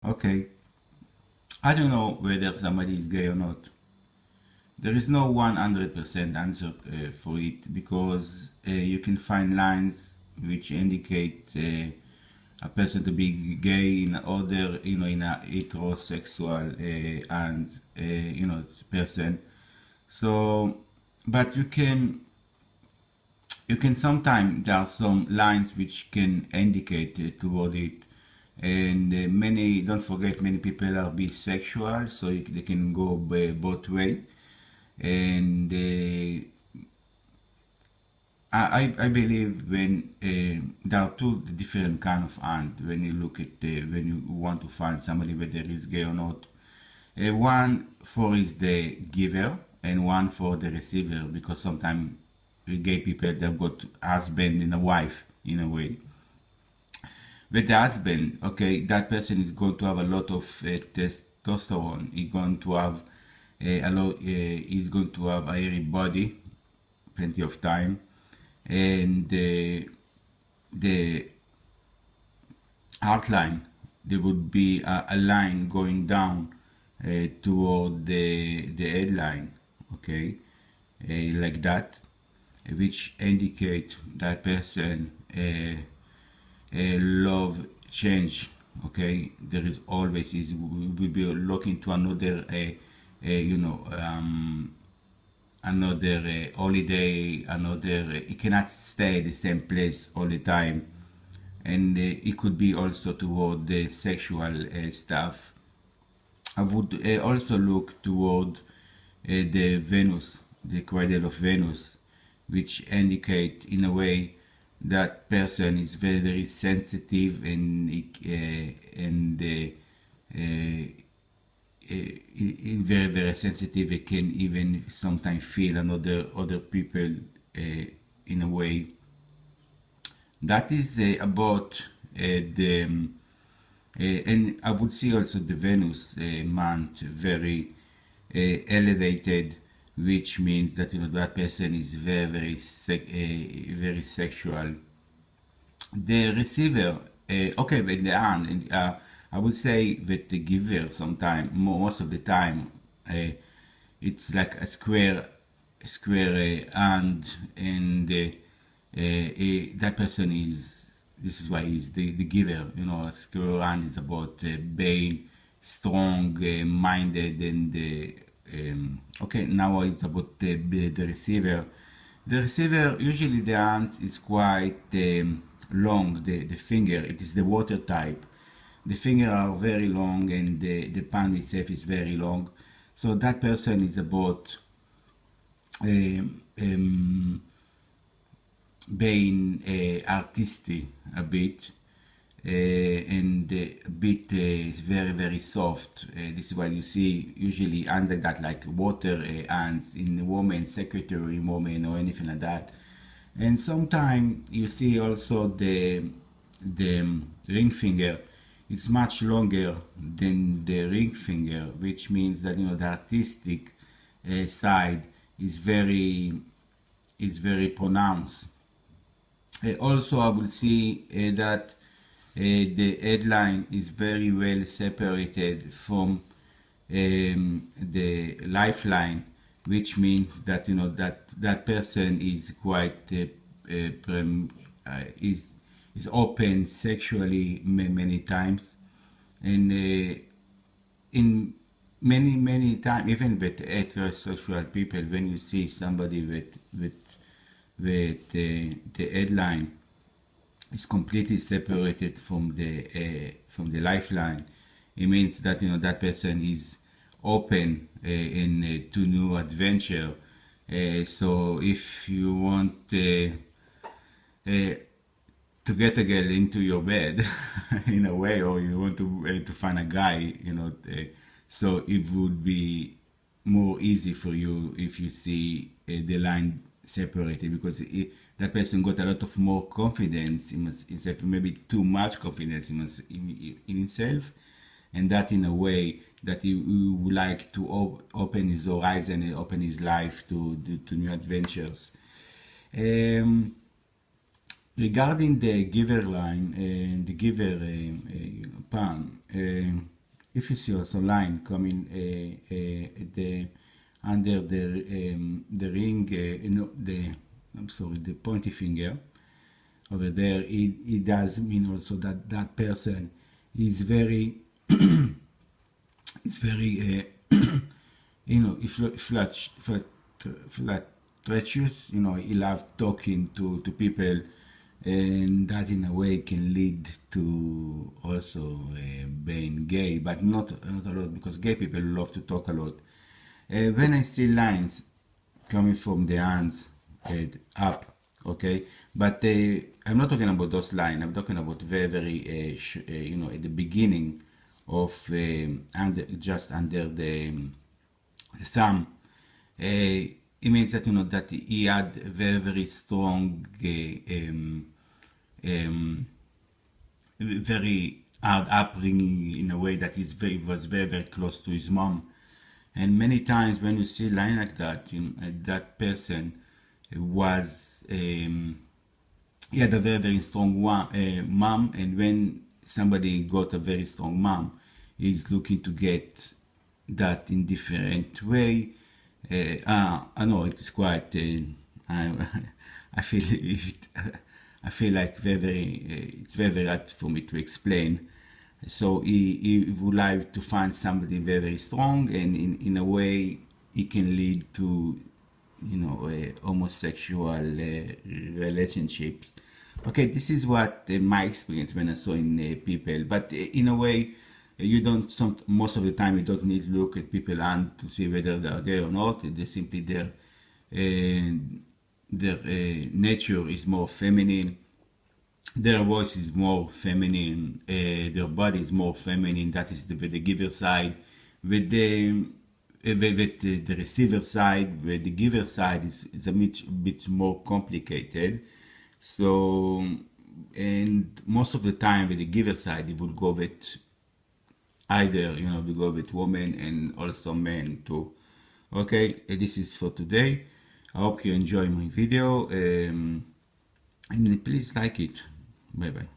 Okay, I don't know whether somebody is gay or not. There is no 100% answer for it because you can find lines which indicate a person to be gay in other, in a heterosexual and person. So, but you can sometimes there are some lines which can indicate toward it, and many don't forget many people are bisexual, so they can go both way, and I believe when there are two different kind of ant when you look at when you want to find somebody whether is gay or not. One for is the giver and one for the receiver because sometimes gay people they've got husband and a wife in a way. With the husband, okay, that person is going to have a lot of testosterone. He's going to have a lot. He's going to have a hairy body, plenty of time, and the outline there would be a line going down toward the headline, okay, like that, which indicate that person love change. Okay, there is always is we will be looking to another another holiday, another it cannot stay the same place all the time, and it could be also toward the sexual stuff. I would also look toward the Venus, the cradle of Venus, which indicate in a way that person is very very sensitive and very very sensitive. It can even sometimes feel another other people in a way. That is about and I would see also the Venus month very elevated, which means that that person is very very very sexual. The receiver, okay, but the hand, and, I would say that the giver sometimes, most of the time, it's like a square hand, and that person is. This is why he's the giver. A square hand is about being strong, minded, and okay. Now it's about the receiver. The receiver, usually the hand is quite long, the finger, it is the water type. The finger are very long and the palm itself is very long. So that person is about being artistic a bit and a bit very very soft. This is what you see usually under that like water ants in a woman secretary woman or anything like that. And sometimes you see also the ring finger. It's much longer than the ring finger, which means that the artistic side is very pronounced. Also, I will see that the headline is very well separated from the lifeline, which means that that person is quite is open sexually many times, and in many times, even with heterosexual people, when you see somebody with the headline is completely separated from the lifeline. It means that that person is open to new adventure. So if you want to get a girl into your bed in a way, or you want to find a guy, so it would be more easy for you if you see the line separated, because that person got a lot of more confidence in himself, maybe too much confidence in himself, and that in a way that he would like to open his horizon and open his life to new adventures. Um, Regarding the giver line and the giver palm, if you see also line coming the under the ring, I'm sorry, the pointy finger over there, it does mean also that that person is very is very you know, flat treacherous. You know, he loves talking to people, and that in a way can lead to also being gay, but not a lot, because gay people love to talk a lot. When I see lines coming from the hands up, okay, but I'm not talking about those lines. I'm talking about very you know, at the beginning of just under the thumb. It means that, you know, that he had very strong very hard upbringing, in a way that was very close to his mom. And many times when you see a line like that, you know, that person was he had a very strong mom, and when somebody got a very strong mom, he's looking to get that in different way. I know it is quite. I feel I feel like it's very hard for me to explain. So he would like to find somebody very strong, and in a way, it can lead to, you know, homosexual relationships. Okay, this is what my experience when I saw in people, but in a way, you don't, most of the time you don't need to look at people and to see whether they are gay or not. They simply their nature is more feminine, their voice is more feminine, their body is more feminine. That is the giver side. With the receiver side, with the giver side is a bit more complicated. So, and most of the time with the giver side, it would go with either, you know, we go with women and also men too. Okay, this is for today. I hope you enjoy my video, and please like it. Bye bye.